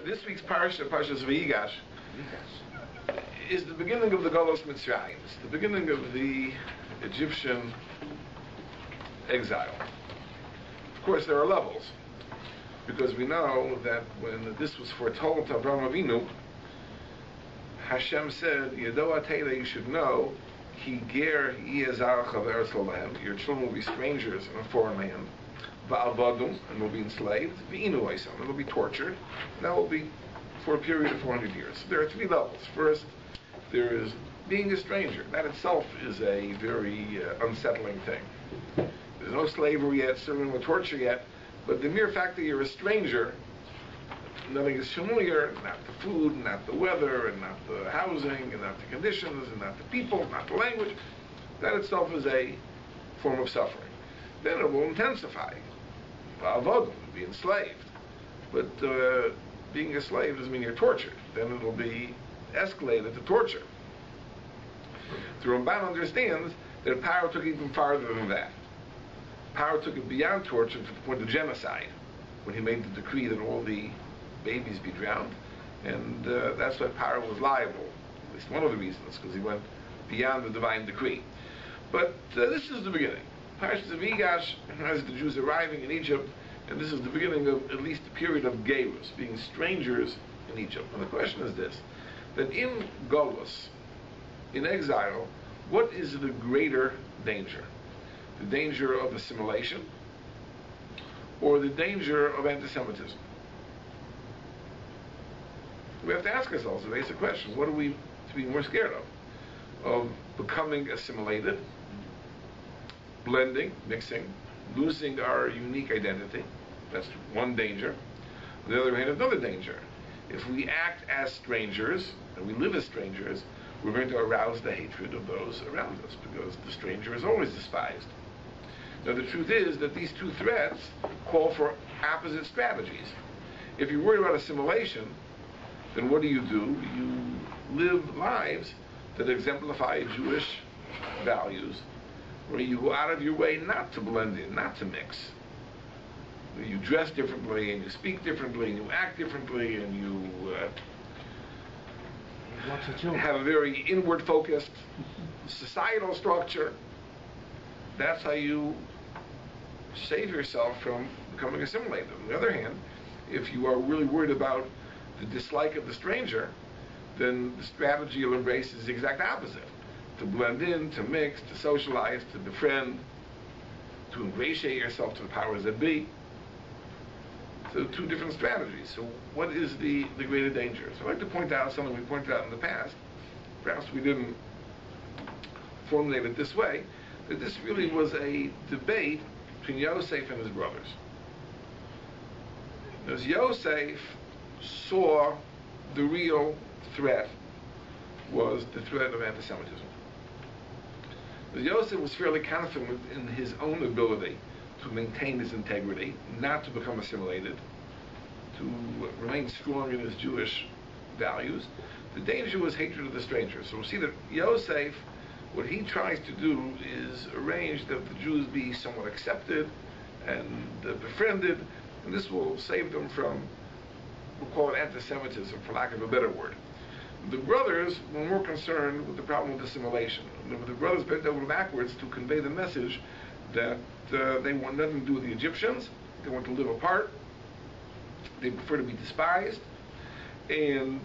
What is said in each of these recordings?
This week's parsha, Parshas Vayigash, is the beginning of the Golos Mitzrayim. It's the beginning of the Egyptian exile. Of course, there are levels, because we know that when this was foretold to Avraham Avinu, Hashem said, Yedoah Teira, you should know, Ki ger yezar chaver solahem, your children will be strangers in a foreign land, va'avadum, and will be enslaved, v'inu oisam, and will be tortured, and that will be for a period of 400 years. So there are three levels. First, there is being a stranger. That itself is a very unsettling thing. There's no slavery yet, certainly no torture yet, but the mere fact that you're a stranger, nothing is familiar, not the food, not the weather, and not the housing, and not the conditions, and not the people, not the language, that itself is a form of suffering. Then it will intensify. Avodim, be enslaved. But being a slave doesn't mean you're tortured. Then it will be escalated to torture. The Ramban understands that Paroh took it even farther than that. Paroh took it beyond torture to the point of genocide, when he made the decree that all the babies be drowned, and that's why Paroh was liable, at least one of the reasons, because he went beyond the divine decree. But this is the beginning. Parshas Vayigash has the Jews arriving in Egypt, and this is the beginning of at least a period of Geirus, being strangers in Egypt. And the question is this, that in Golus, in exile, what is the greater danger? The danger of assimilation, or the danger of anti-Semitism? We have to ask ourselves a basic question. What are we to be more scared of? Of becoming assimilated, blending, mixing, losing our unique identity? That's one danger. On the other hand, another danger. If we act as strangers, and we live as strangers, we're going to arouse the hatred of those around us, because the stranger is always despised. Now, the truth is that these two threats call for opposite strategies. If you're worried about assimilation, then what do? You live lives that exemplify Jewish values, where you go out of your way not to blend in, not to mix. You dress differently, and you speak differently, and you act differently, and you have a very inward-focused societal structure. That's how you save yourself from becoming assimilated. On the other hand, if you are really worried about the dislike of the stranger, then the strategy you'll embrace is the exact opposite. To blend in, to mix, to socialize, to befriend, to ingratiate yourself to the powers that be. So two different strategies. So what is the greater danger? So I'd like to point out something we pointed out in the past. Perhaps we didn't formulate it this way, that this really was a debate between Yosef and his brothers. As Yosef saw the real threat was the threat of anti-Semitism. But Yosef was fairly confident in his own ability to maintain his integrity, not to become assimilated, to remain strong in his Jewish values. The danger was hatred of the stranger. So we'll see that Yosef, what he tries to do is arrange that the Jews be somewhat accepted and befriended, and this will save them from, we'll call it anti-Semitism, for lack of a better word. The brothers were more concerned with the problem of assimilation. The brothers bent over backwards to convey the message that they want nothing to do with the Egyptians, they want to live apart, they prefer to be despised, and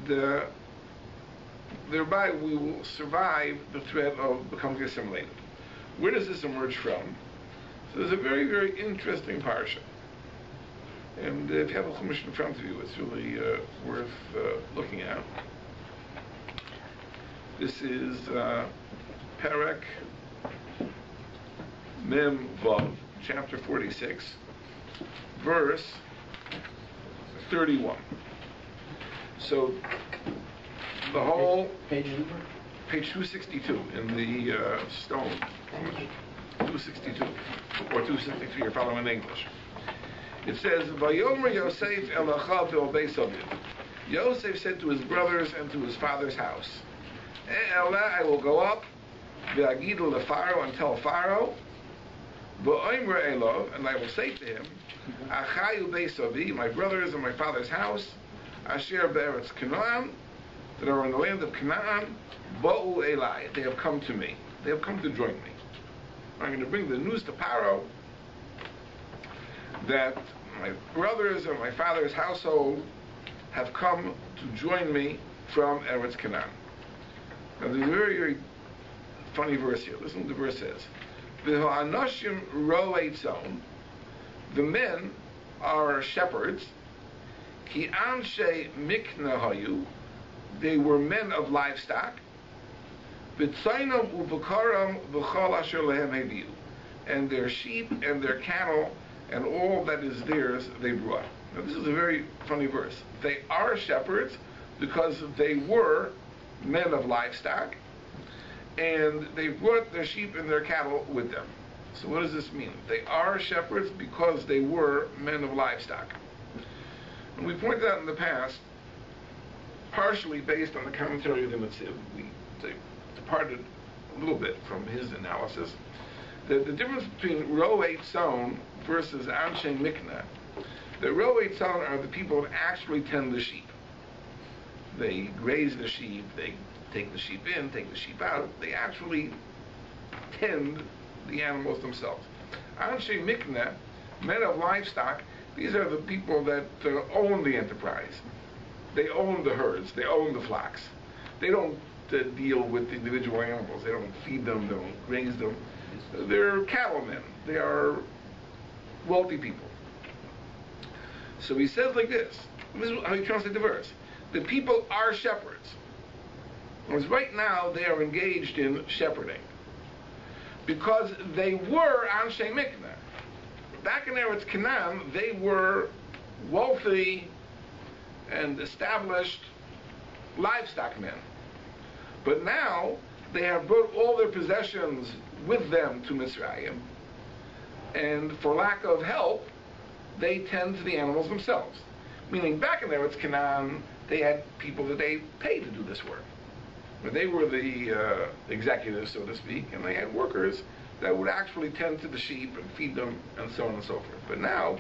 thereby we will survive the threat of becoming assimilated. Where does this emerge from? So there's a very, very interesting parsha. And if you have a chumash in front of you, it's really worth looking at. This is Perek Mem Vav, chapter 46, verse 31. So the whole page 262 in the stone, 262 or 263. You're following in English. It says, "Vayomer Yosef el achav ve'obei Soviet." Yosef said to his brothers and to his father's house, I will go up, ve'agidu leFaro, and tell Pharaoh, ve'omer elov, and I will say to him, Achayu beis avi, my brothers and my father's house, Asher be'eretz Canaan, that are in the land of Canaan, Ba'u Elai, they have come to me. They have come to join me. I'm going to bring the news to Paroh that my brothers and my father's household have come to join me from Eretz Canaan. Now there's a very, very funny verse here. Listen to what the verse says. V'ha'anoshim ro'ei tzon, the men are shepherds, ki anshe mikna hayu, they were men of livestock, v'tzainam u'bakaram v'chol asher lehem heviu, and their sheep and their cattle and all that is theirs they brought. Now this is a very funny verse. They are shepherds because they were men of livestock, and they brought their sheep and their cattle with them. So what does this mean? They are shepherds because they were men of livestock. And we pointed out in the past, partially based on the commentary of the Netziv, we departed a little bit from his analysis, that the difference between Ro'ei Tzon versus Anshe Mikna, the Ro'ei Tzon are the people that actually tend the sheep. They graze the sheep, they take the sheep in, take the sheep out, they actually tend the animals themselves. Anshe Mikna, men of livestock, these are the people that own the enterprise. They own the herds, they own the flocks. They don't deal with the individual animals, they don't feed them, they don't graze them. They're cattlemen, they are wealthy people. So he says like this is how he translates the verse. The people are shepherds. Because right now they are engaged in shepherding. Because they were Anshe Mikna. Back in Eretz Canaan, they were wealthy and established livestock men. But now they have brought all their possessions with them to Mitzrayim, and for lack of help, they tend to the animals themselves. Meaning back in Eretz Canaan, they had people that they paid to do this work. But they were the executives, so to speak, and they had workers that would actually tend to the sheep and feed them and so on and so forth. But now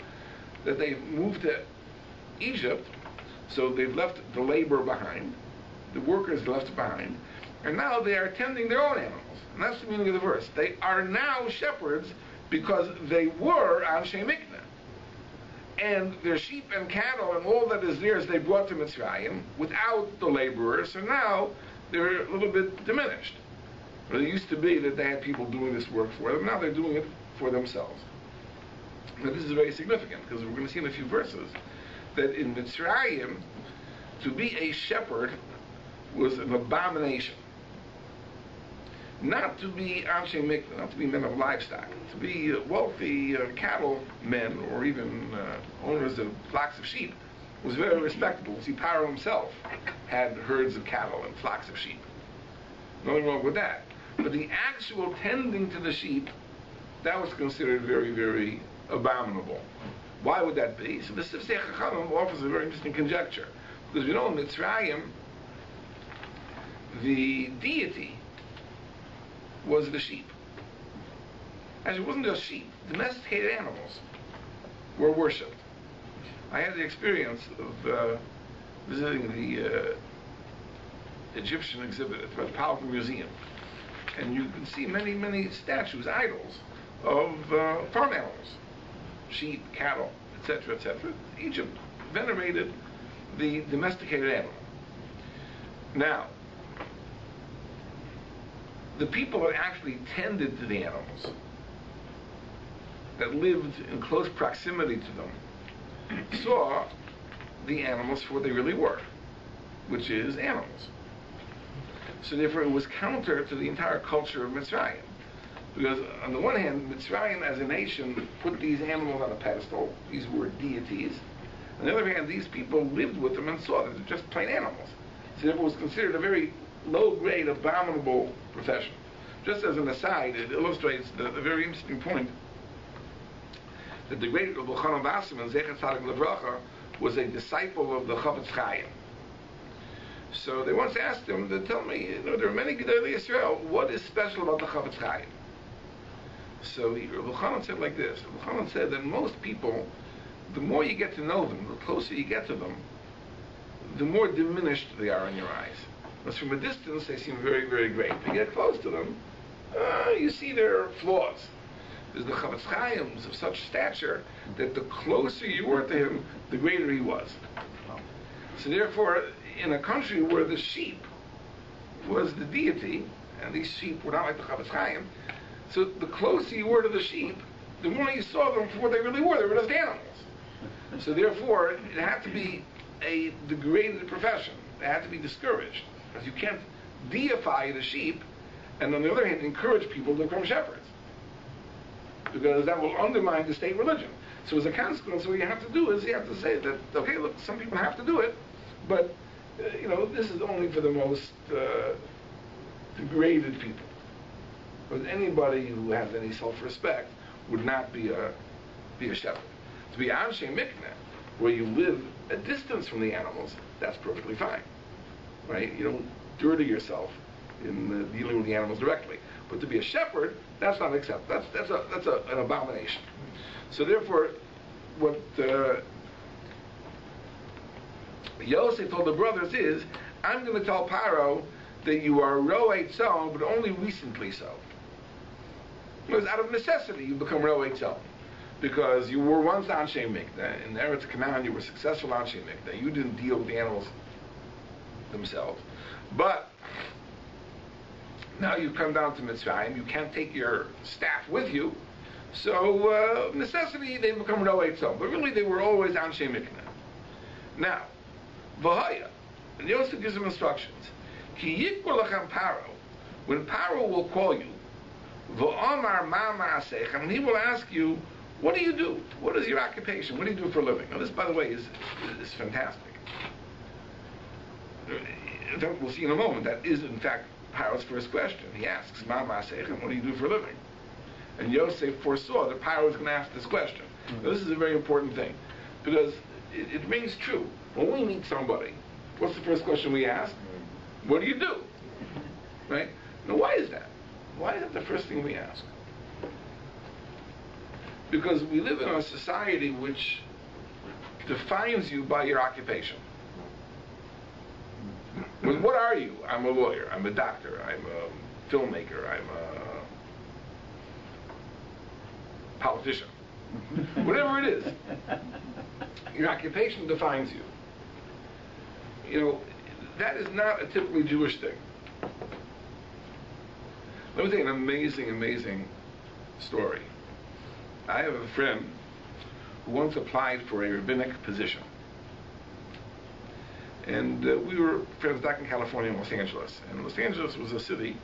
that they've moved to Egypt, so they've left the labor behind, the workers left behind, and now they are tending their own animals. And that's the meaning of the verse. They are now shepherds because they were Anshe Mikna. And their sheep and cattle and all that is theirs they brought to Mitzrayim without the laborers, so now they're a little bit diminished. But it used to be that they had people doing this work for them, now they're doing it for themselves. Now this is very significant, because we're going to see in a few verses that in Mitzrayim, to be a shepherd was an abomination. Not to be Anshe Mikna, not to be men of livestock, to be wealthy cattle men or even owners of flocks of sheep was very respectable. See, Paroh himself had herds of cattle and flocks of sheep. Nothing wrong with that. But the actual tending to the sheep, that was considered very, very abominable. Why would that be? So the Sifsei Chachamim offers a very interesting conjecture. Because we know in Mitzrayim, the deity was the sheep. Actually, it wasn't just sheep. Domesticated animals were worshipped. I had the experience of visiting the Egyptian exhibit at the Metropolitan Museum. And you can see many, many statues, idols, of farm animals. Sheep, cattle, etc., etc. Egypt venerated the domesticated animal. Now, the people that actually tended to the animals, that lived in close proximity to them, saw the animals for what they really were, which is animals. So therefore it was counter to the entire culture of Mitzrayim. Because on the one hand, Mitzrayim as a nation put these animals on a pedestal. These were deities. On the other hand, these people lived with them and saw them. They're just plain animals. So therefore it was considered a very low-grade, abominable profession. Just as an aside, it illustrates the very interesting point that the great Rabbi Eliezer Breitowitz, Zecher Tzadik Levracha, was a disciple of the Chafetz Chaim. So they once asked him to tell me, there are many Gedolei Yisrael, what is special about the Chafetz Chaim? So Rabbi Eliezer said like this. Rabbi Eliezer said that most people, the more you get to know them, the closer you get to them, the more diminished they are in your eyes. Because from a distance, they seem very, very great. If you get close to them, you see their flaws. There's the Chavetz Chaim's of such stature that the closer you were to him, the greater he was. So therefore, in a country where the sheep was the deity, and these sheep were not like the Chavetz Chaim, so the closer you were to the sheep, the more you saw them for what they really were. They were just animals. So therefore, it had to be a degraded profession. It had to be discouraged. Because you can't deify the sheep, and on the other hand, encourage people to become shepherds. Because that will undermine the state religion. So as a consequence, what you have to do is you have to say that, okay, look, some people have to do it, but, this is only for the most degraded people. Because anybody who has any self-respect would not be a shepherd. To be Anshe Mikneh, where you live a distance from the animals, that's perfectly fine. Right? You don't dirty yourself in dealing with the animals directly. But to be a shepherd, that's not acceptable. That's an abomination. So therefore, what Yosef told the brothers is, I'm going to tell Paroh that you are Ro'ei Tzon, but only recently so. Because out of necessity, you become Ro'ei Tzon. Because you were once Anshe Mikneh. In Eretz Canaan, you were successful Anshe Mikneh. You didn't deal with the animals themselves. But now you've come down to Mitzrayim, you can't take your staff with you, so necessity they become Ro'ei Tzon. But really they were always Anshe Mikneh. Now, V'haya, and Yosef gives them instructions. Ki yikbor lachem Paroh, when Paroh will call you, V'omar ma ma'asechem, and he will ask you, what do you do? What is your occupation? What do you do for a living? Now this, by the way, is fantastic. We'll see in a moment, that is in fact Paroh's first question. He asks, Ma ma'asechem, what do you do for a living? And Yosef foresaw that Paroh was going to ask this question. Now this is a very important thing, because it rings true. When we meet somebody, what's the first question we ask? What do you do? Right? Now why is that? Why is that the first thing we ask? Because we live in a society which defines you by your occupation. Well, what are you? I'm a lawyer, I'm a doctor, I'm a filmmaker, I'm a politician. Whatever it is, your occupation defines you. That is not a typically Jewish thing. Let me tell you an amazing, amazing story. I have a friend who once applied for a rabbinic position. And we were friends back in California and Los Angeles. And Los Angeles was a city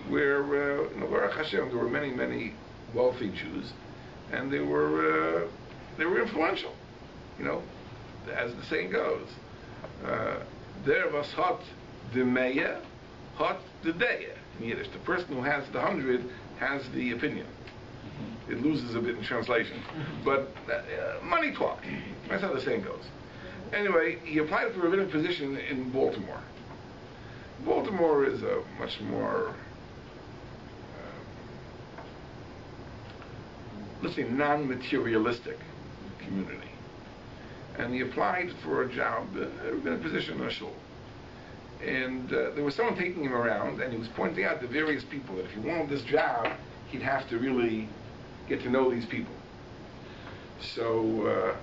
where, Baruch Hashem, there were many, many wealthy Jews, and they were influential. As the saying goes, there was hot the mayor, hot the deya. In Yiddish, the person who has the 100 has the opinion. It loses a bit in translation, but money talk. That's how the saying goes. Anyway, he applied for a rabbinic position in Baltimore. Baltimore is a much more, let's say, non-materialistic community. And he applied for a job, a rabbinic position in a shul. And there was someone taking him around, and he was pointing out to various people that if he wanted this job, he'd have to really get to know these people. So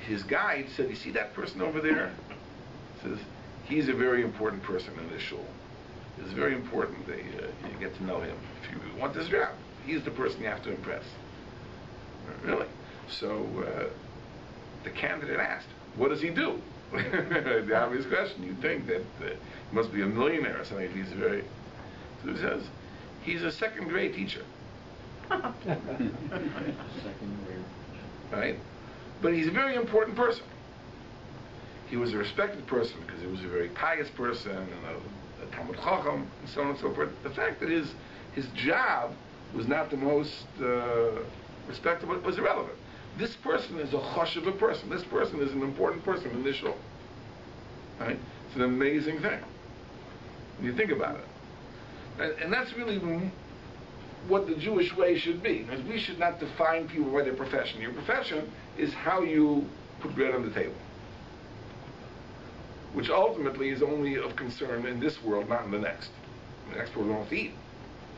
his guide said, you see that person over there? He says, he's a very important person in this shul. It's very important that you get to know him. If you want this job, he's the person you have to impress. Really? So the candidate asked, what does he do? The obvious question. You'd think that he must be a millionaire or something if he's very... So he says, he's a second-grade teacher. Right? But he's a very important person. He was a respected person because he was a very pious person and a Talmud Chacham and so on and so forth. The fact that his job was not the most respectable was irrelevant. This person is a chashuva person. This person is an important person in this shul. Right? It's an amazing thing when you think about it. And that's really what the Jewish way should be. Because we should not define people by their profession. Your profession is how you put bread on the table. which ultimately is only of concern in this world, not in the next. In the next world, we don't have to eat.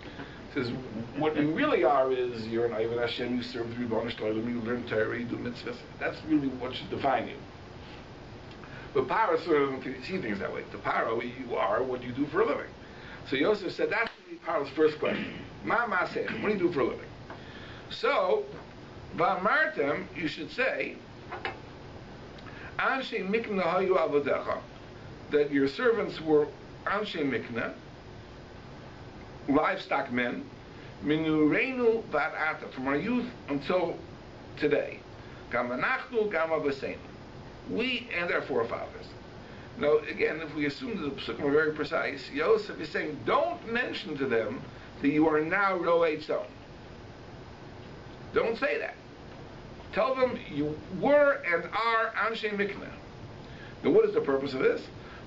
It says, what you really are is, you're an Ayvan Hashem, you serve the Rebbeinu Shalom, you learn Torah, you do mitzvahs. That's really what should define you. But Paroh sort of doesn't see things that way. The Paroh, you are what you do for a living. So Yosef said, that's really Paroh's first question. Ma ma'asechem, what do you do for a living? So, va'amartem, you should say, Anshe mikna hayu avodecha, that your servants were Anshe mikna, livestock men, minurenu va'ata, from our youth until today. Gam anachnu, gam abaseinu. We and our forefathers. Now, again, if we assume that the psukim are very precise, Yosef is saying, don't mention to them that you are now ro'ei tzon. Don't say that. Tell them you were and are anshe mikna. Now, what is the purpose of this?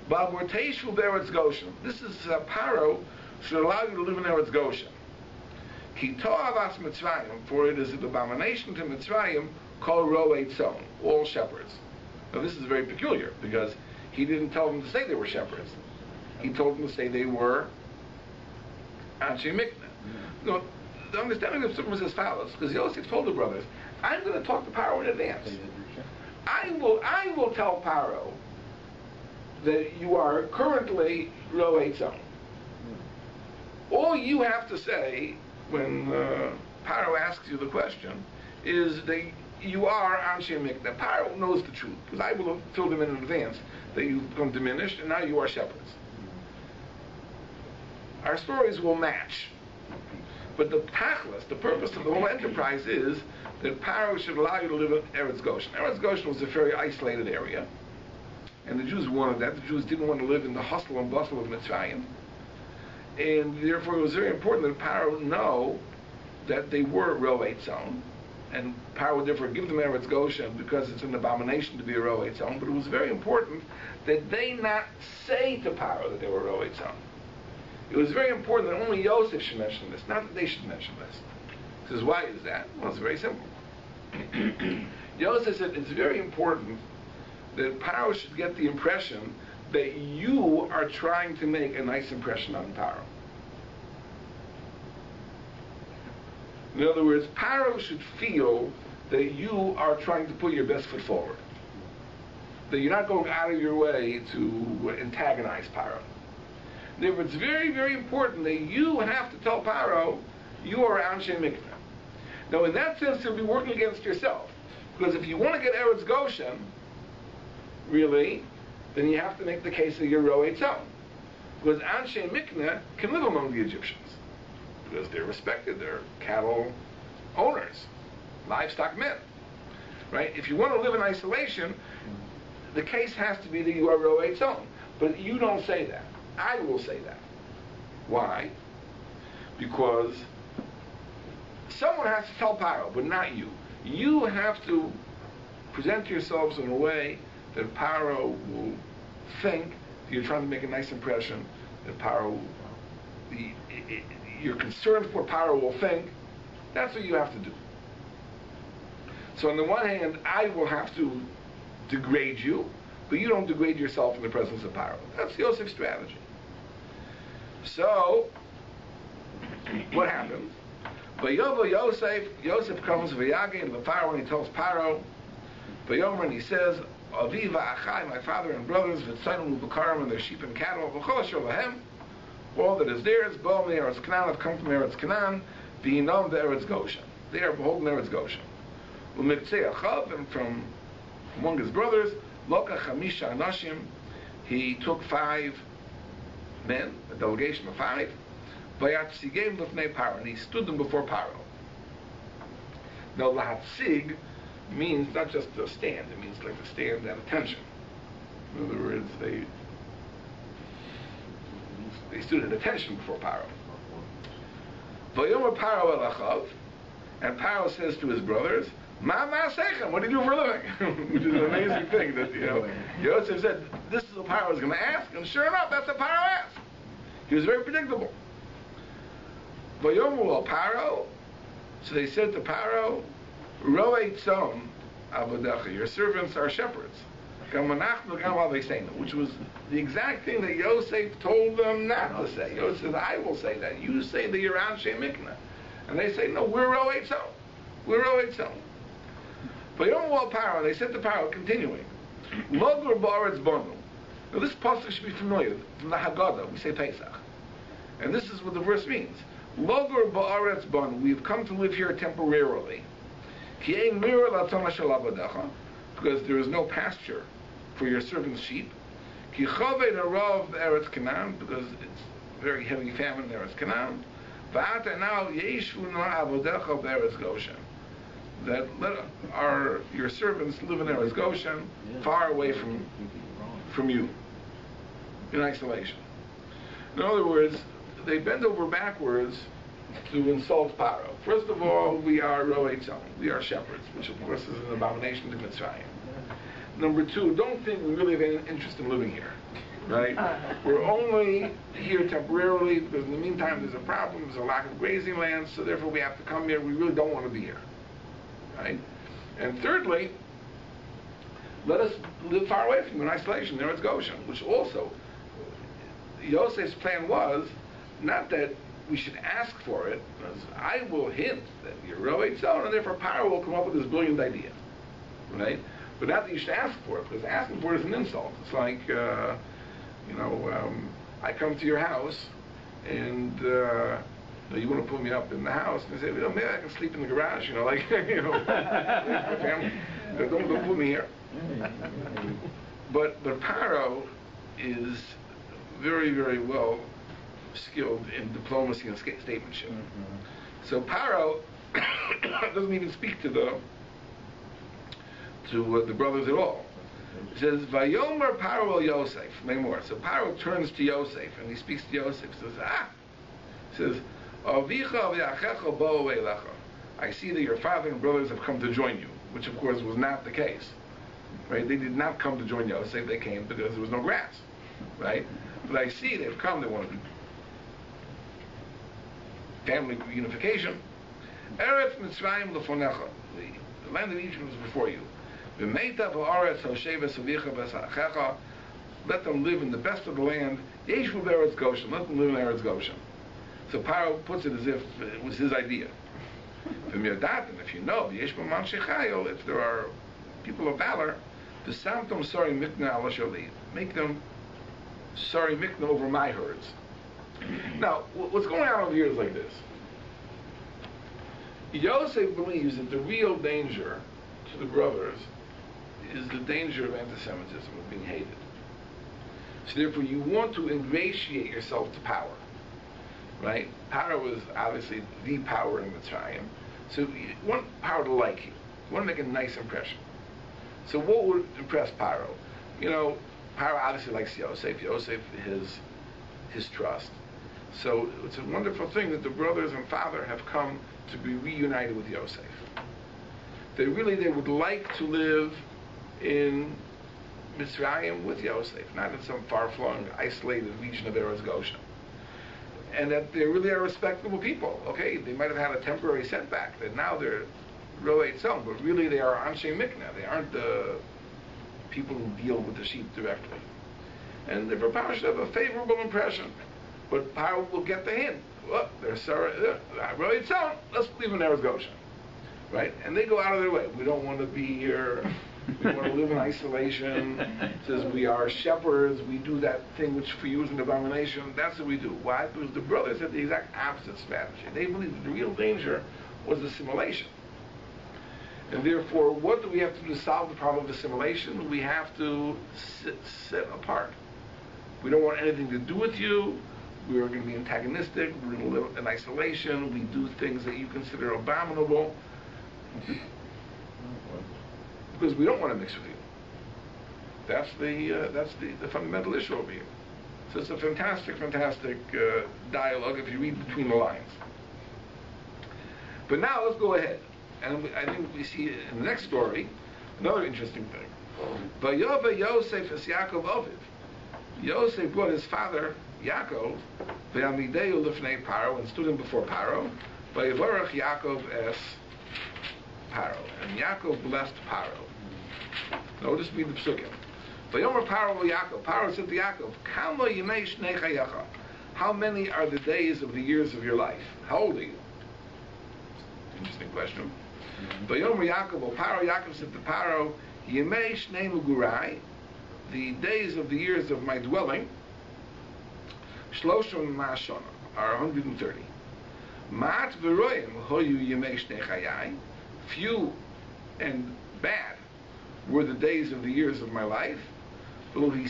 Ba'vorteishu be'eretz Goshen. This is Paroh should allow you to live in Eretz Goshen. Ki to'avas mitzrayim, for it is an abomination to Mitzrayim, kol ro'ei tzon, all shepherds. Now, this is very peculiar, because he didn't tell them to say they were shepherds. He told them to say they were Anshe Mikna. No, the understanding of the was as follows, because Yosef told the brothers, I'm going to talk to Paroh in advance. I will tell Paroh that you are currently ro'ei tzon. All you have to say when Paroh asks you the question is that you are Anshe Mikna. Paroh knows the truth, because I will have filled him in advance that you've become diminished, and now you are shepherds. Our stories will match. But the tachlis, the purpose of the whole enterprise is that Paroh should allow you to live in Eretz Goshen. Eretz Goshen was a very isolated area, and the Jews wanted that. The Jews didn't want to live in the hustle and bustle of Mitzrayim, and therefore it was very important that Paroh know that they were ro'ei tzon, and Paroh would therefore give them Eretz Goshen because it's an abomination to be a ro'ei tzon. But it was very important that they not say to Paroh that they were ro'ei tzon. It was very important that only Yosef should mention this, not that they should mention this. He says, why is that? Well, it's very simple. Yosef said it's very important that Paroh should get the impression that you are trying to make a nice impression on Paroh. In other words, Paroh should feel that you are trying to put your best foot forward. That you're not going out of your way to antagonize Paroh. Therefore, it's very, very important that you have to tell Paroh you are Anshe Mikna. Now, in that sense, you'll be working against yourself. Because if you want to get Eretz Goshen, really, then you have to make the case that you're ro'ei tzon. Because Anshe Mikna can live among the Egyptians. Because they're respected, they're cattle owners, livestock men. Right? If you want to live in isolation, the case has to be that you are ro'ei tzon. But you don't say that. I will say that. Why? Because someone has to tell Paroh, but not you. You have to present yourselves in a way that Paroh will think that you're trying to make a nice impression, that Paroh, you're concerned for what Paroh will think. That's what you have to do. So on the one hand, I will have to degrade you, but you don't degrade yourself in the presence of Paroh. That's Yosef's strategy. So, what happens? Vayovo Yosef comes Vayagin the Pharaoh, and he tells Paroh, Vayomer, and he says, Aviva Achai, my father and brothers, V'tzaynu B'karim, and their sheep and cattle, V'chol asher lahem, all that is theirs, Bo Me'eretz Canaan, have come from Eretz Canaan, V'yinom Be'eretz Goshen. They are beholden Eretz Goshen. U'miktzei Achav, and from among his brothers, Loka Chamisha Anashim, he took 5 men, a delegation of 5, Vayatsigem Lefnei Paroh, and he stood them before Paroh. Now, Lahatzig means not just to stand, it means like to stand at attention. In other words, they stood at attention before Paroh. Vayomer Paroh el Achav, and Paroh says to his brothers, Ma ma'asechem, what do you do for a living? Which is an amazing thing that, Yosef said, this is what Paroh was going to ask, and sure enough, that's what Paroh asked. He was very predictable. Vayomer el Paroh, so they said to Paroh, Ro'ei tzon avodecha, your servants are shepherds. which was the exact thing that Yosef told them not to say. Yosef says, I will say that. You say that you're Anshe Mikna. And they say, no, we're Ro'ei Tzon. We're Ro'ei Tzon. But Yom Wal Paroh, they said to Paroh, continuing, Logur Ba'aretz Bonu. Now this pasuk should be familiar. From the Haggadah, we say Pesach. And this is what the verse means. Logur Ba'aretz Bonu. We have come to live here temporarily. Ki ein mirah latzon shel avadecha. Because there is no pasture for your servant's sheep. Ki chavei harav eretz Canaan, because it's very heavy famine in Eretz Canaan. Va'ata now yeshu na avodecha be'eretz Goshen. That let your servants live in Eretz Goshen, far away from you, in isolation. In other words, they bend over backwards to insult Paroh. First of all, we are Ro'ei Tzon, we are shepherds, which of course is an abomination to Mitzrayim. Number two, don't think we really have any interest in living here, right? We're only here temporarily because in the meantime there's a problem, there's a lack of grazing land, so therefore we have to come here. We really don't want to be here, right? And thirdly, let us live far away from you in isolation. There it's Goshen, which also, Yosef's plan was not that we should ask for it, because I will hint that you're Ro'ei Tzon, and therefore Paroh will come up with this brilliant idea, right? But not that you should ask for it, because asking for it is an insult. It's like, I come to your house, and you want to put me up in the house, and say, maybe I can sleep in the garage, don't put me here. But Paroh is very, very well skilled in diplomacy and statesmanship. So Paroh doesn't even speak to the brothers at all. It says, Vayomer Paroh el Yosef. May more. So Paroh turns to Yosef and he speaks to Yosef. He says, Avicha v'achecha bo'u elecha. I see that your father and brothers have come to join you, which of course was not the case. Right? They did not come to join Yosef. They came because there was no grass. Right? But I see they've come. They want to family reunification. Eretz Mitzrayim lefonecha. The land of Egypt was before you. V'meita v'aretz hosheves avicha v'sachecha. Let them live in the best of the land. Yeshu b'eretz Goshen. Let them live in Eretz Goshen. So Paroh puts it as if it was his idea. V'mirdatim, if you know, v'yesh b'man shechayo, if there are people of valor, v'samtom sari mikna ala shali. Make them sari mikna over my herds. Now, what's going on over here is like this. Yosef believes that the real danger to the brothers is the danger of anti-Semitism, of being hated. So therefore you want to ingratiate yourself to power. Right? Power was obviously the power in Mitzrayim. So you want power to like you. You want to make a nice impression. So what would impress Paroh? Paroh obviously likes Yosef. Yosef is his trust. So it's a wonderful thing that the brothers and father have come to be reunited with Yosef. They would like to live in Mitzrayim with Yosef, not in some far-flung, isolated region of Eretz Goshen. And that they really are respectable people. Okay, they might have had a temporary setback, that now they're Ro'ei Tzon, but really they are Anshe Mikna. They aren't the people who deal with the sheep directly. And the Paroh should have a favorable impression. But Paroh will get the hint. Look, they're Ro'ei Tzon, let's leave in Eretz Goshen. Right? And they go out of their way. We don't want to be here. We want to live in isolation. It says we are shepherds. We do that thing which for you is an abomination. That's what we do. Why? Because the brothers had the exact opposite strategy. They believed that the real danger was assimilation. And therefore, what do we have to do to solve the problem of assimilation? We have to sit apart. We don't want anything to do with you. We are going to be antagonistic. We're going to live in isolation. We do things that you consider abominable. Because we don't want to mix with you. That's the fundamental issue over here. So it's a fantastic dialogue if you read between the lines. But now let's go ahead. And I think we see in the next story another interesting thing. Vayova Yosef es Yaakov Oviv. Yosef brought his father Yaakov ve'amideu lifnei Paroh, and stood him before Paroh. Vayivarach Yaakov es Paroh, and Yaakov blessed Paroh. Notice me the psukim. Vayomer Paroh Yaakov. Paroh said to Yaakov, Kama yemei shnei chayecha. How many are the days of the years of your life? How old are you? Interesting question. Vayomer Yaakov, Paroh Yaakov said to Paroh, Yemei shnei mugurai, the days of the years of my dwelling, Shloshim ma'ashana, are 130. Ma'at v'royim hoyu yemei shnei chayai, few and bad were the days of the years of my life. And they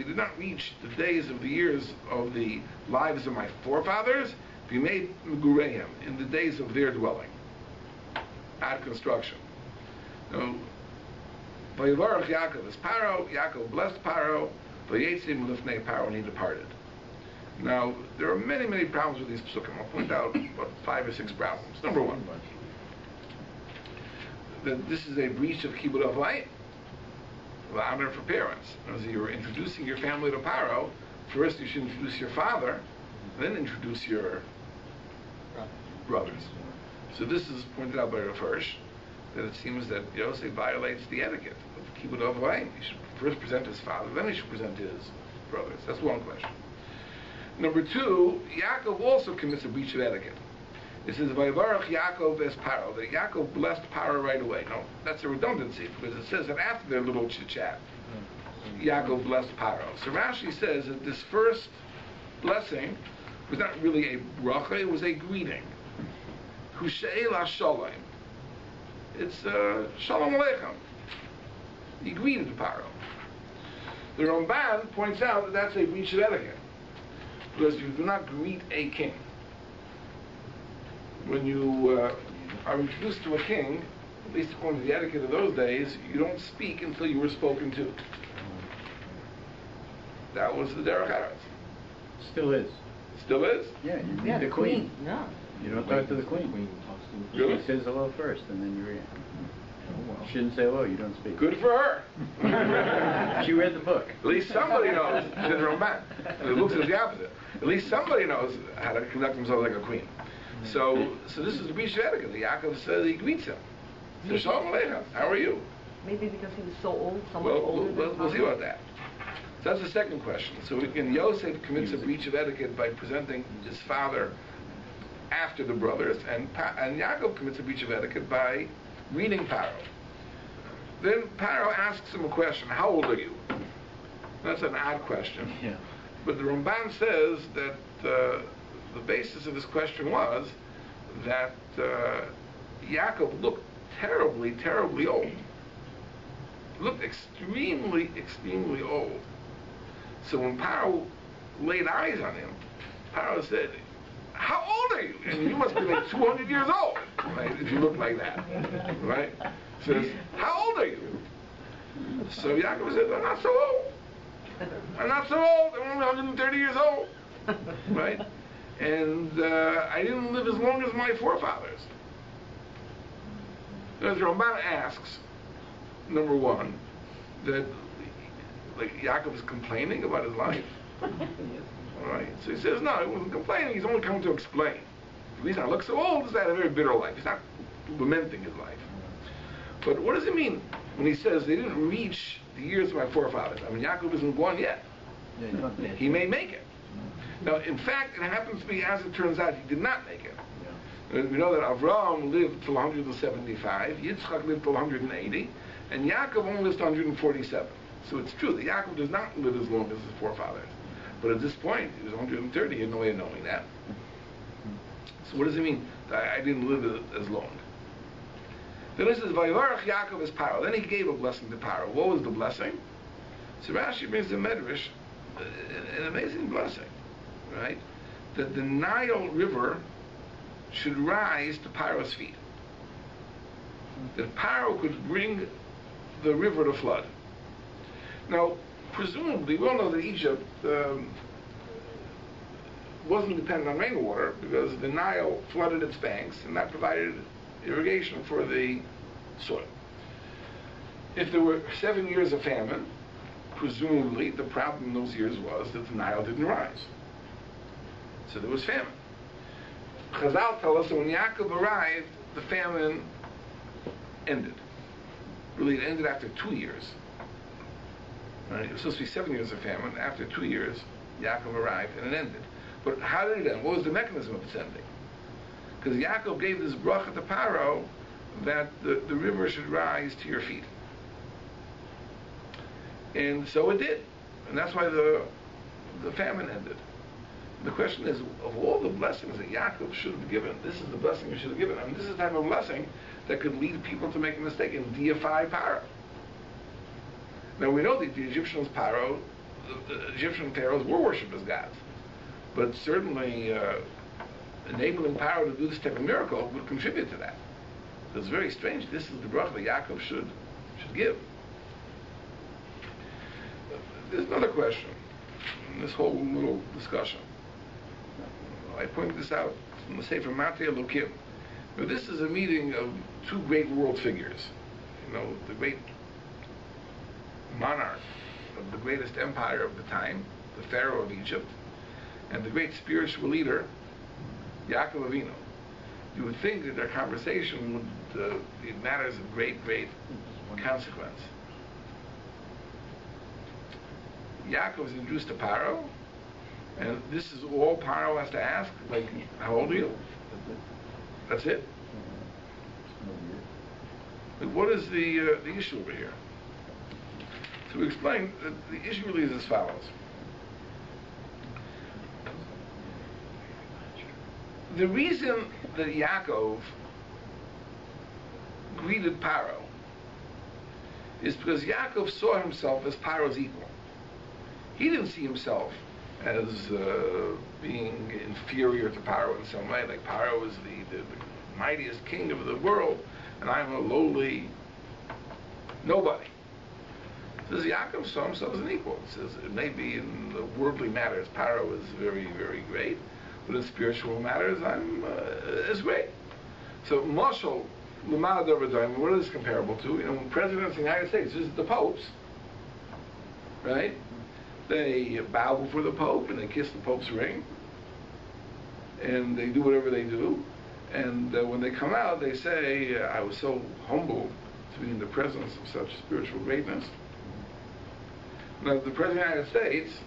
did not reach the days of the years of the lives of my forefathers, in the days of their dwelling. Ad construction. Now, Vayivarach Yaakov is Paroh, Yaakov blessed Paroh, Vayetzim lifnei Paroh, and he departed. Now, there are many, many problems with these psukim. I'll point out about 5 or 6 problems. Number one, that this is a breach of Kibud Avayim, the honor for parents. As you're introducing your family to Paroh, first you should introduce your father, then introduce your brothers. So this is pointed out by Rav, that it seems that Yosef violates the etiquette of Kibud Avayim. He should first present his father, then he should present his brothers. That's one question. Number 2, Yaakov also commits a breach of etiquette. It says, Vayivarach Yaakov es Paroh, that Yaakov blessed Paroh right away. No, that's a redundancy, because it says that after their little chit-chat, Yaakov blessed Paroh. So Rashi says that this first blessing was not really a bracha, it was a greeting. Hushe'el HaShalom. It's Shalom Aleichem. He greeted Paroh. The Ramban points out that that's a breach of etiquette, because you do not greet a king. When you are introduced to a king, at least according to the etiquette of those days, you don't speak until you were spoken to. That was the Derech Eretz. Still is. Still is? Yeah, you meet the queen. No. You don't talk to the queen. Really? She says hello first, and then you read. You shouldn't say hello, you don't speak. Good for her. She read the book. At least somebody knows. Says the Ramban. The book says the opposite. At least somebody knows how to conduct himself like a queen. So this is the breach of etiquette. The Yaakov says he greets him. Says, Shalom Aleichem, how are you? Maybe because he was so old, so much older. We'll see about that. So that's the second question. So again, Yosef commits a breach of etiquette by presenting his father after the brothers, and Yaakov commits a breach of etiquette by greeting Paroh. Then Paroh asks him a question, how old are you? That's an odd question. Yeah. But the Ramban says that the basis of this question was that Yaakov looked terribly, terribly old. Looked extremely, extremely old. So when Paroh laid eyes on him, Paroh said, how old are you? And you must be like 200 years old, right, if you look like that, right? Says, how old are you? So Yaakov says, I'm not so old. I'm not so old. I'm only 130 years old, right? And I didn't live as long as my forefathers. As Ramban asks, number 1, that like Yaakov is complaining about his life. All right. So he says, no, he wasn't complaining. He's only coming to explain. The reason I look so old is that I had a very bitter life. He's not lamenting his life. But what does it mean when he says they didn't reach the years of my forefathers? I mean, Yaakov isn't born yet. He may make it. Now, in fact, it happens to be, as it turns out, he did not make it. We know that Avraham lived till 175, Yitzchak lived till 180, and Yaakov only lived to 147. So it's true that Yaakov does not live as long as his forefathers. But at this point, he was 130, he had no way of knowing that. So what does it mean that I didn't live as long? Then it says, Vayivarach Yaakov es Paroh. Then he gave a blessing to Paroh. What was the blessing? So Rashi brings the Medrash, an amazing blessing, right? That the Nile River should rise to Paroh's feet. That Paroh could bring the river to flood. Now, presumably, we all know that Egypt wasn't dependent on rainwater because the Nile flooded its banks and that provided irrigation for the soil. If there were 7 years of famine, presumably the problem in those years was that the Nile didn't rise. So there was famine. Chazal tell us that when Yaakov arrived, the famine ended. Really, it ended after 2 years. Right? It was supposed to be 7 years of famine. After 2 years, Yaakov arrived and it ended. But how did it end? What was the mechanism of its ending? Because Yaakov gave this bracha to Paroh that the river should rise to your feet. And so it did. And that's why the famine ended. The question is, of all the blessings that Yaakov should have given, this is the blessing he should have given. I mean, this is the type of blessing that could lead people to make a mistake and deify Paroh. Now we know that the Egyptian pharaohs were worshipped as gods. But certainly enabling Paroh to do this type of miracle would contribute to that. So it's very strange. This is the bracha that Yaakov should give. There's another question in this whole little discussion. I pointed this out from the Sefer Matei Elokim. Now, this is a meeting of two great world figures. You know, the great monarch of the greatest empire of the time, the Pharaoh of Egypt, and the great spiritual leader, Yaakov Avinu. You would think that their conversation would be matters of great consequence. Yaakov is introduced to Paroh, and this is all Paroh has to ask, like, how old are you? That's it? Like, what is the issue over here? So we explain that the issue really is as follows. The reason that Yaakov greeted Paroh is because Yaakov saw himself as Paroh's equal. He didn't see himself as being inferior to Paroh in some way, like Paroh is the mightiest king of the world, and I'm a lowly nobody. Says Yaakov saw himself as an equal. It says it may be in the worldly matters Paroh is very, very great, but in spiritual matters I'm as great. So Mashal, what is this comparable to? You know, when presidents of the United States, visit the popes, right? They bow before the Pope and they kiss the Pope's ring, and they do whatever they do. And when they come out, they say, I was so humbled to be in the presence of such spiritual greatness. Now, the President of the United States,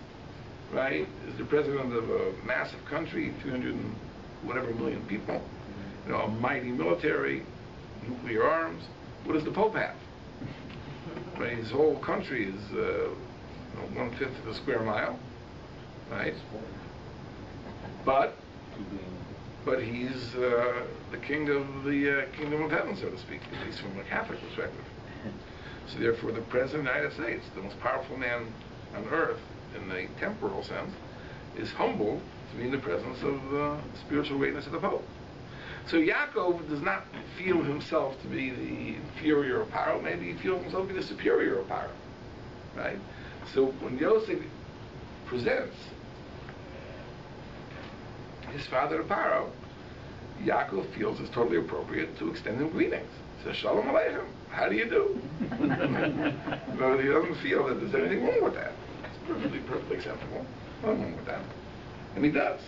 right, is the president of a massive country, 300 and whatever million people, you know, a mighty military, nuclear arms. What does the Pope have? Right, his whole country is 1/5 of a square mile, right? But he's the king of the kingdom of heaven, so to speak, at least from a Catholic perspective. So therefore, the President of the United States, the most powerful man on earth, in a temporal sense, is humbled to be in the presence of the spiritual greatness of the Pope. So Yaakov does not feel himself to be the inferior of Paroh. Maybe he feels himself to be the superior of Paroh, right? So when Yosef presents his father to Paroh, Yaakov feels it's totally appropriate to extend him greetings. He says, Shalom Aleichem, how do you do? But he doesn't feel that there's anything wrong with that. It's perfectly acceptable. Nothing wrong with that. And he does.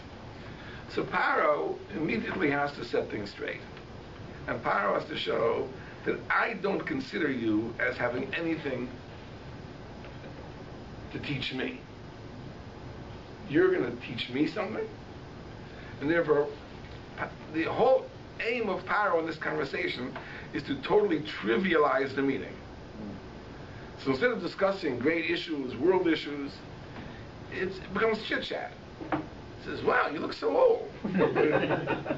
So Paroh immediately has to set things straight. And Paroh has to show that I don't consider you as having anything to teach me. You're going to teach me something? And therefore, the whole aim of Paroh in this conversation is to totally trivialize the meeting. So instead of discussing great issues, world issues, it becomes chit-chat. It says, wow, you look so old.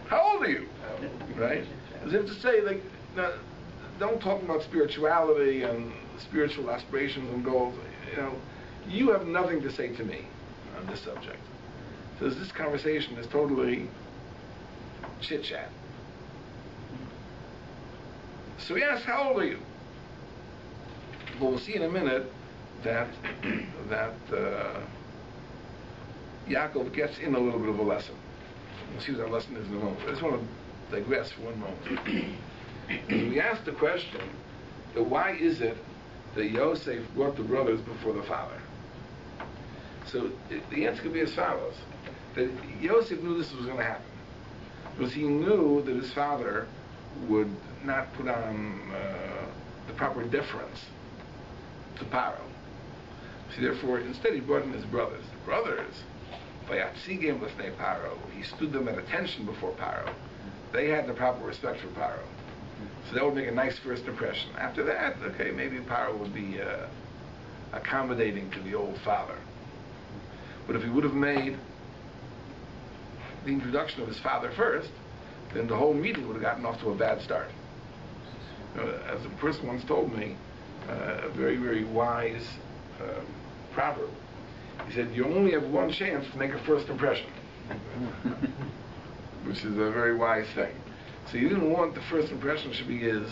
How old are you? Right? As if to say, like, don't talk about spirituality and spiritual aspirations and goals. You know, you have nothing to say to me on this subject. So this conversation is totally chit-chat. So he asks, how old are you? Well, we'll see in a minute that Yaakov gets in a little bit of a lesson. We'll see what that lesson is in a moment. I just want to digress for one moment. We asked the question, that why is it that Yosef brought the brothers before the father? So the answer could be as follows. That Yosef knew this was going to happen. Because he knew that his father would not put on the proper deference to Paroh. So therefore, instead he brought in his brothers. The brothers, Vayatsigim Lifnei Paroh, he stood them at attention before Paroh. They had the proper respect for Paroh. So that would make a nice first impression. After that, okay, maybe Paroh would be accommodating to the old father. But if he would have made the introduction of his father first, then the whole meeting would have gotten off to a bad start. As a person once told me, a very, very wise proverb. He said, you only have one chance to make a first impression. Which is a very wise thing. So you didn't want the first impression should be his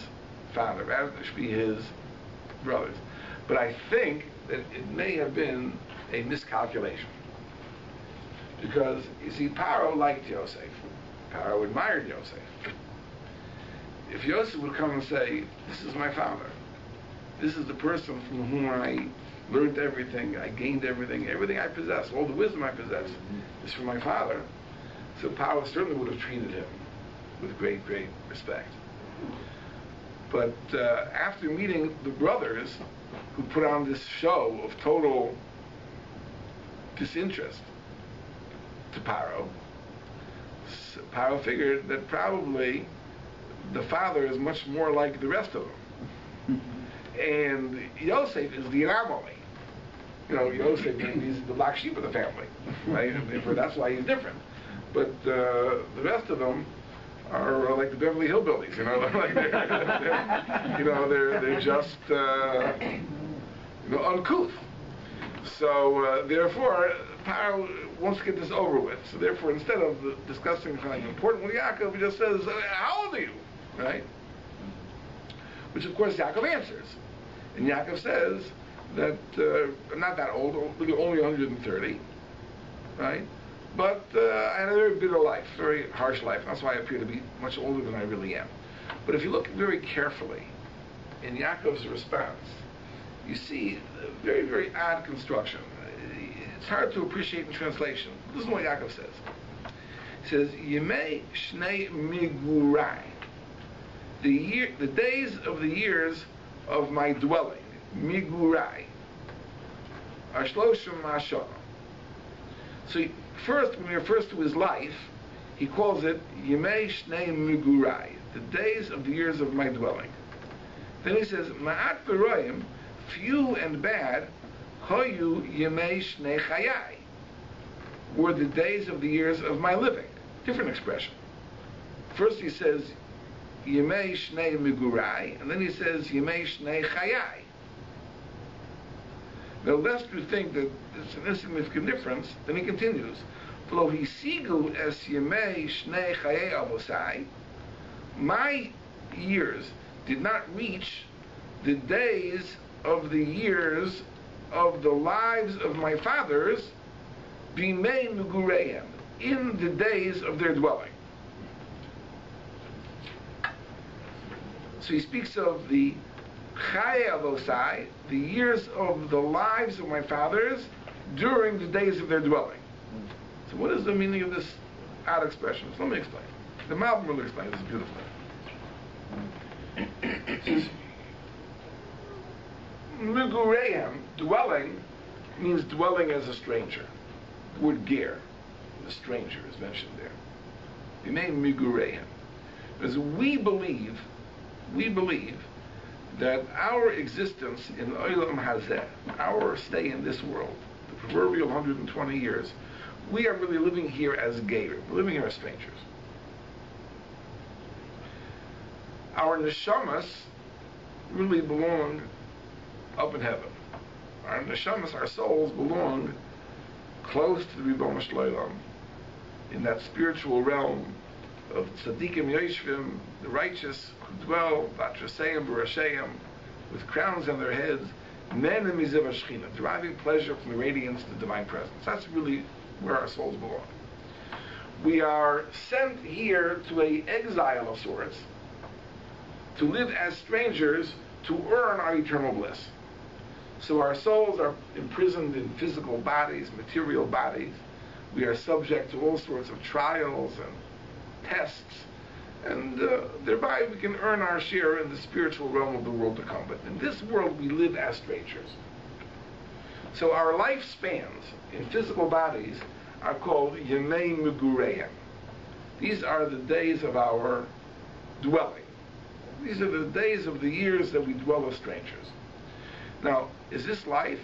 father, rather it should be his brothers. But I think that it may have been a miscalculation. Because, you see, Paroh liked Yosef. Paroh admired Yosef. If Yosef would come and say, this is my father, this is the person from whom I learned everything, I gained everything I possess, all the wisdom I possess is from my father, so Paroh certainly would have treated him with great, great respect. But after meeting the brothers who put on this show of total disinterest to Paroh, Paroh figured that probably the father is much more like the rest of them. And Yosef is the anomaly. Yosef is the black sheep of the family, right? And therefore that's why he's different. But the rest of them are like the Beverly Hillbillies, like they're just uncouth. So therefore, Paroh wants to get this over with. So therefore, instead of discussing something important with Yaakov, he just says, "How old are you?" Right? Which of course Yaakov answers, and Yaakov says that I'm not that old, only 130, right? But I had a very bitter life, very harsh life. That's why I appear to be much older than I really am. But if you look very carefully in Yaakov's response, you see a very, very odd construction. It's hard to appreciate in translation. This is what Yaakov says. He says, Yemei Shnei Migurai. The days of the years of my dwelling, Migurai, are Shloshim Mashana. So first, when he refers to his life, he calls it Yemei Shnei Migurai, the days of the years of my dwelling. Then he says, Ma'at Beroim, few and bad, Hoyu Yemei Shnei Chayai, were the days of the years of my living. Different expression. First he says Yemei Shnei Migurai, and then he says Yemei Shnei Chayai. Now, lest you think that it's an insignificant difference, then he continues, V'lo hisigu es Yemei Shnei Chayei Avosai, my years did not reach the days of the years of the lives of my fathers, Bimei Nugureihem, in the days of their dwelling. So he speaks of the Chayei Avosai, the years of the lives of my fathers during the days of their dwelling. So what is the meaning of this odd expression? So let me explain. The Malbim will explain this beautifully. It says, Migureihem, dwelling, means dwelling as a stranger. The word ger, the stranger, is mentioned there. The name Migureihem. Because we believe that our existence in Olam Hazeh, our stay in this world, the proverbial 120 years, we are really living here as geir. We're living here as strangers. Our neshamas really belong up in heaven. Our neshamas, our souls, belong close to the Ribono Shel Olam, in that spiritual realm of tzaddikim yoshvim, the righteous who dwell, batraseim, barasheim, with crowns on their heads, men and miziv shechina, deriving pleasure from the radiance of the divine presence. That's really where our souls belong. We are sent here to an exile of sorts, to live as strangers, to earn our eternal bliss. So our souls are imprisoned in physical bodies, material bodies. We are subject to all sorts of trials and tests And thereby we can earn our share in the spiritual realm of the world to come. But in this world we live as strangers. So our lifespans in physical bodies are called Yemei Megureim. These are the days of our dwelling. These are the days of the years that we dwell as strangers. Now, is this life?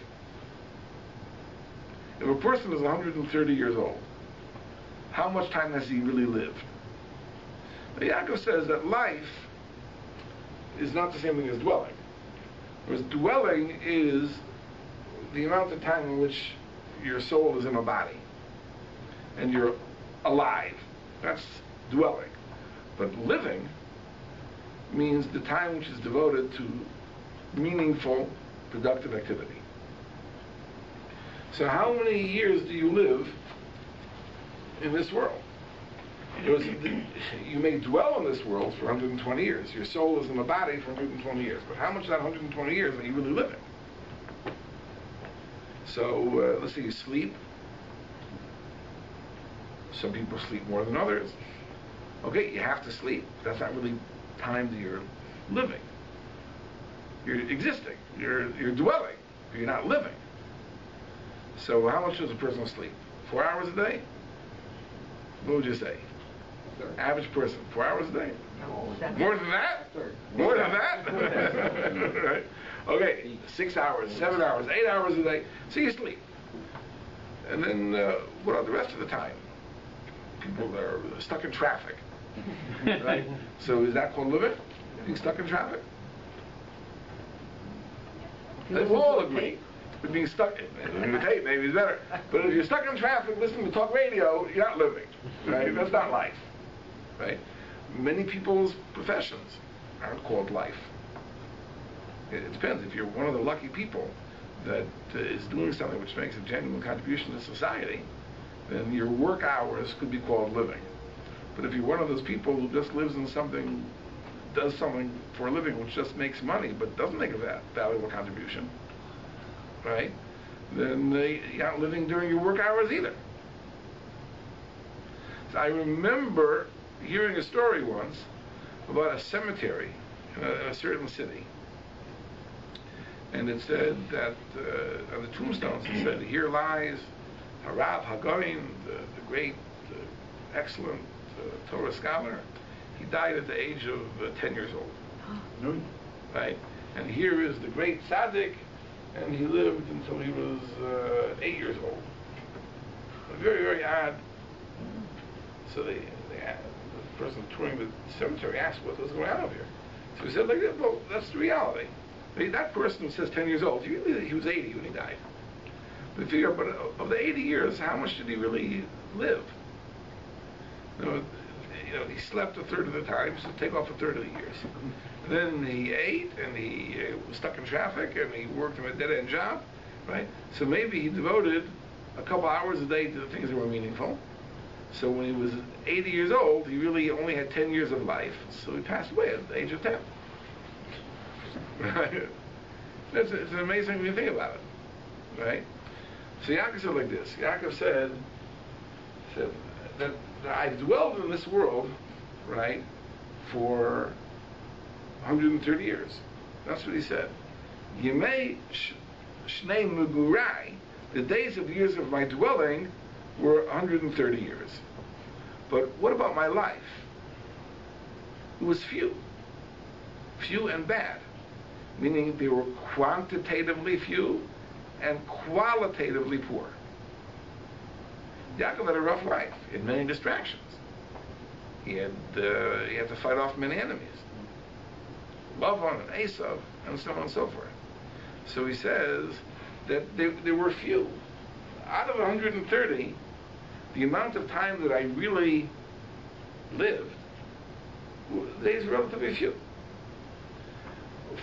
If a person is 130 years old, how much time has he really lived? Now, Yaakov says that life is not the same thing as dwelling. Whereas dwelling is the amount of time in which your soul is in a body and you're alive. That's dwelling. But living means the time which is devoted to meaningful, productive activity. So how many years do you live in this world? You may dwell in this world for 120 years. Your soul is in the body for 120 years. But how much of that 120 years are you really living? So let's say you sleep. Some people sleep more than others. Okay, you have to sleep. That's not really time that you're living. You're existing. You're dwelling. You're not living. So how much does a person sleep? 4 hours a day? What would you say? Average person, 4 hours a day? More than that? More than that? Right? Okay, 6 hours, 7 hours, 8 hours a day. So you sleep. And then what about the rest of the time? People are stuck in traffic. Right? So is that called living? Being stuck in traffic? They will all agree. But being stuck in the tape maybe is better. But if you're stuck in traffic listening to talk radio, you're not living. Right? That's not life. Right? Many people's professions aren't called life. It depends. If you're one of the lucky people that is doing something which makes a genuine contribution to society, then your work hours could be called living. But if you're one of those people who just lives in something, does something for a living which just makes money but doesn't make a valuable contribution, right? Then you're not living during your work hours either. So I remember hearing a story once about a cemetery in a certain city. And it said that on the tombstones it said, here lies Harav Hagoyin, the great, excellent Torah scholar. He died at the age of 10 years old. Right? And here is the great tzaddik, and he lived until he was 8 years old. Very, very odd. So the person touring the cemetery asked what was going on over here. So he said, like, well, that's the reality. That person says 10 years old. He was 80 when he died. But figure, but of the 80 years, how much did he really live? He slept a third of the time, so take off a third of the years. And then he ate, and he was stuck in traffic, and he worked in a dead-end job, right? So maybe he devoted a couple hours a day to the things that were meaningful. So when he was 80 years old, he really only had 10 years of life, so he passed away at the age of 10. Right? It's an amazing when you think about it, right? So Yaakov said like this. Yaakov said that I dwelled in this world, right, for 130 years. That's what he said. Yemei Shnei Megurai, the days of years of my dwelling were 130 years. But what about my life? It was few and bad. Meaning they were quantitatively few and qualitatively poor. Yaakov had a rough life. He had many distractions. He had to fight off many enemies. Lavan and Esav, and so on and so forth. So he says that there were few. Out of 130, the amount of time that I really lived, there's relatively few.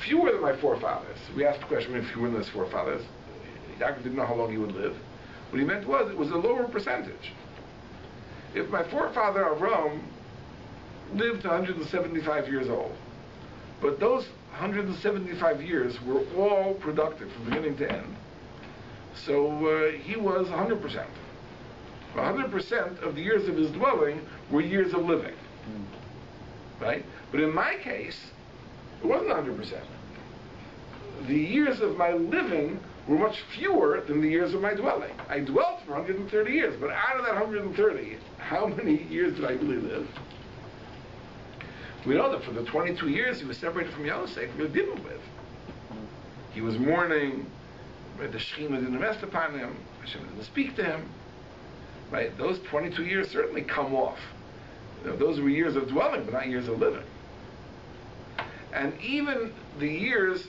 Fewer than my forefathers. We asked the question, if fewer than his forefathers. Yaakov didn't know how long he would live. What he meant was, it was a lower percentage. If my forefather Avram lived to 175 years old, but those 175 years were all productive from beginning to end, so he was 100%. 100% of the years of his dwelling were years of living. right? But in my case, it wasn't 100%. The years of my living were much fewer than the years of my dwelling. I dwelt for 130 years, but out of that 130, how many years did I really live? We know that for the 22 years he was separated from Yosef, he didn't live. He was mourning, right? The Shekhinah didn't rest upon him, Hashem didn't speak to him. Right? Those 22 years certainly come off. Those were years of dwelling, but not years of living. And even the years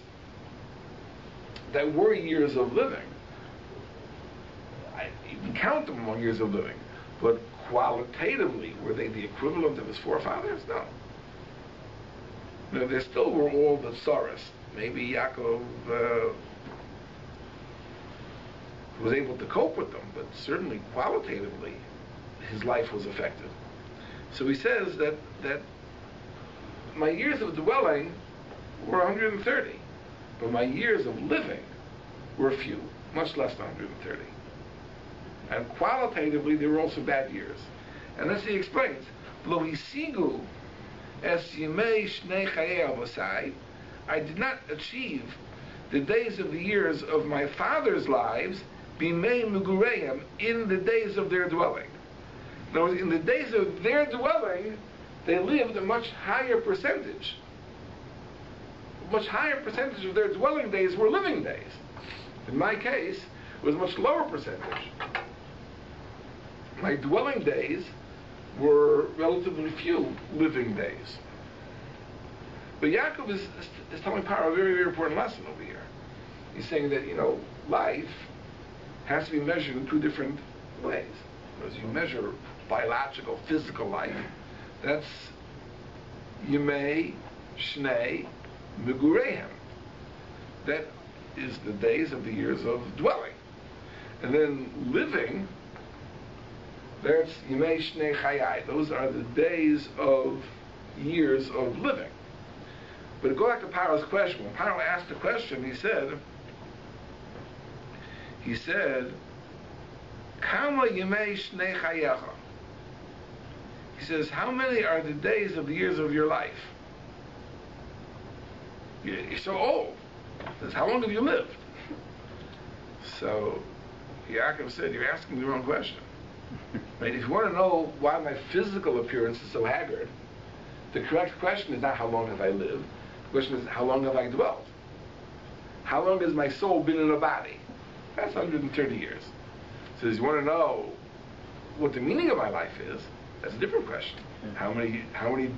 that were years of living, you can count them among years of living, but qualitatively, were they the equivalent of his forefathers? No. There still were all the sorrows. Maybe Yaakov was able to cope with them, but certainly qualitatively, his life was affected. So he says that my years of dwelling were 130, but my years of living were few, much less than 130. And qualitatively, they were also bad years. And as he explains, Lo hisigu es yimei shnei chayei avosai, I did not achieve the days of the years of my father's lives, bimei mugureim, in the days of their dwelling. In other words, in the days of their dwelling, they lived a much higher percentage. A much higher percentage of their dwelling days were living days. In my case, it was a much lower percentage. My dwelling days were relatively few living days. But Yaakov is telling Paroh a very, very important lesson over here. He's saying that, life has to be measured in two different ways. As you measure biological, physical life, that's Yimei Shnei Megureihem. That is the days of the years of dwelling. And then living, that's Yimei Shnei Chayai. Those are the days of years of living. But to go back to Paroh's question, when Paroh asked the question, he said, Kama Yimei Shnei Chayecha. He says, how many are the days of the years of your life? You're so old. He says, how long have you lived? So Yaakov said, you're asking the wrong question. Right? If you want to know why my physical appearance is so haggard, the correct question is not how long have I lived. The question is, how long have I dwelt? How long has my soul been in a body? That's 130 years. So if you want to know what the meaning of my life is, that's a different question. How many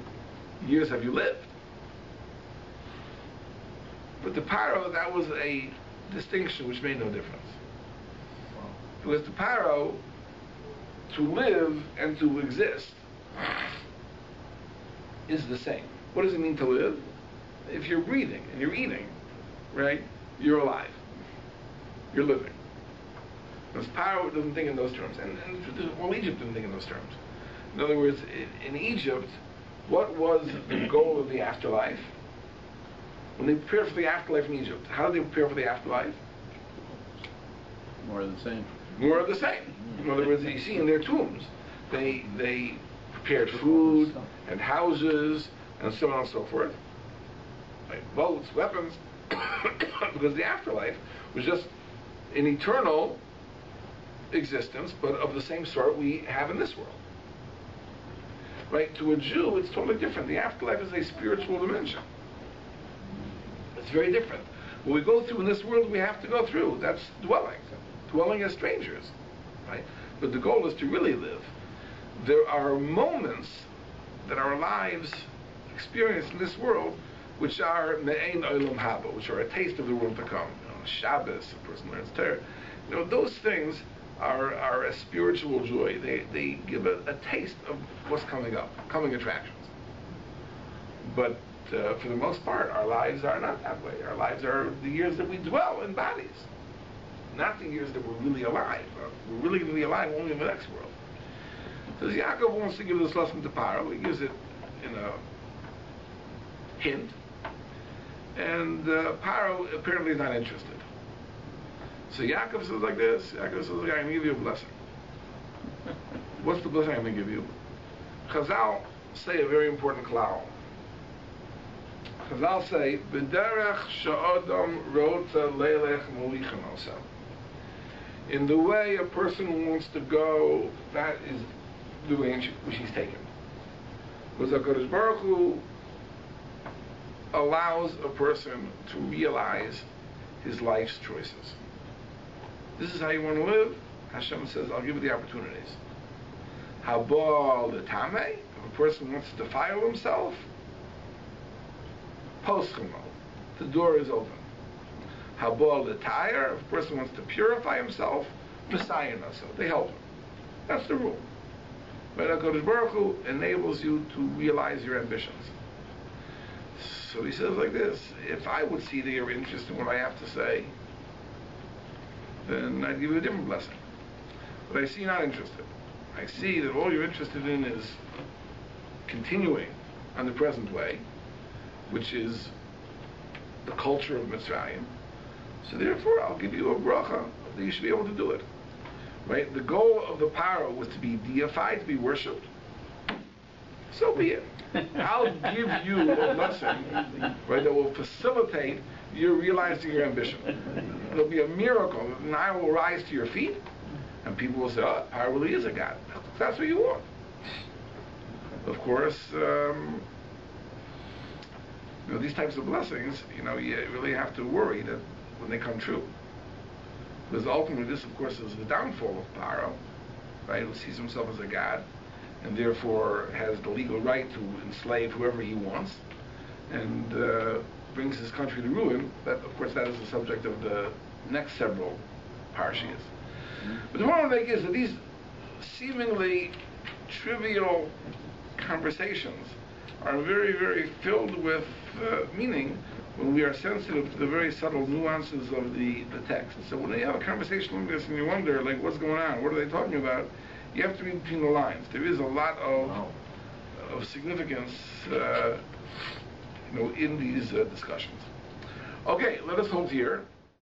years have you lived? But to Paroh, that was a distinction which made no difference. Because to Paroh, to live and to exist is the same. What does it mean to live? If you're breathing and you're eating, right, you're alive. You're living. Because Paroh doesn't think in those terms. And Egypt didn't think in those terms. In other words, in Egypt, what was the goal of the afterlife? When they prepared for the afterlife in Egypt, how did they prepare for the afterlife? More of the same. More of the same. In other words, you see in their tombs, they prepared food and houses and so on and so forth. Like boats, weapons, because the afterlife was just an eternal existence, but of the same sort we have in this world. Right? To a Jew, it's totally different. The afterlife is a spiritual dimension. It's very different. What we go through in this world, we have to go through. That's dwelling. Dwelling as strangers. Right? But the goal is to really live. There are moments that our lives experience in this world which are me'ein olam haba, which are a taste of the world to come. Shabbos, a person learns Torah. Those things are a spiritual joy. They give a taste of what's coming up, coming attractions. But for the most part, our lives are not that way. Our lives are the years that we dwell in bodies, not the years that we're really alive. We're really going to be alive only in the next world. So Yaakov wants to give this lesson to Paroh. He gives it in a hint. And Paroh apparently is not interested. So Yaakov says like this. Yaakov says, I'm going to give you a blessing. What's the blessing I'm going to give you? Chazal say a very important klal. Chazal say, "B'derech she'odam rotza leilech molichem osam." In the way a person wants to go, that is the way in which he's taken. Because HaKadosh Baruch Hu allows a person to realize his life's choices. This is how you want to live. Hashem says, I'll give you the opportunities. Habal the Tame, if a person wants to defile himself, Poschemo, the door is open. Habal the Tire, if a person wants to purify himself, Messiah so they help him. That's the rule. But HaKadosh Baruch Hu enables you to realize your ambitions. So he says like this, if I would see that you're interested in what I have to say, then I'd give you a different blessing. But I see you're not interested. I see that all you're interested in is continuing on the present way, which is the culture of Mitzrayim. So therefore, I'll give you a bracha that you should be able to do it. Right? The goal of the Paroh was to be deified, to be worshipped. So be it. I'll give you a blessing, right, that will facilitate you realizing your ambition. It'll be a miracle. The Nile will rise to your feet, and people will say, "Oh, Paroh really is a god." That's what you want. Of course, these types of blessings, you really have to worry that when they come true. Because ultimately, this, of course, is the downfall of Paroh, right, who sees himself as a god, and therefore has the legal right to enslave whoever he wants, and brings his country to ruin. That, of course, that is the subject of the next several parshas. But the point I want to make is that these seemingly trivial conversations are very, very filled with meaning when we are sensitive to the very subtle nuances of the text. So when you have a conversation like this and you wonder, like, what's going on? What are they talking about? You have to read between the lines. There is a lot of significance, in these discussions. Okay, let us hold here.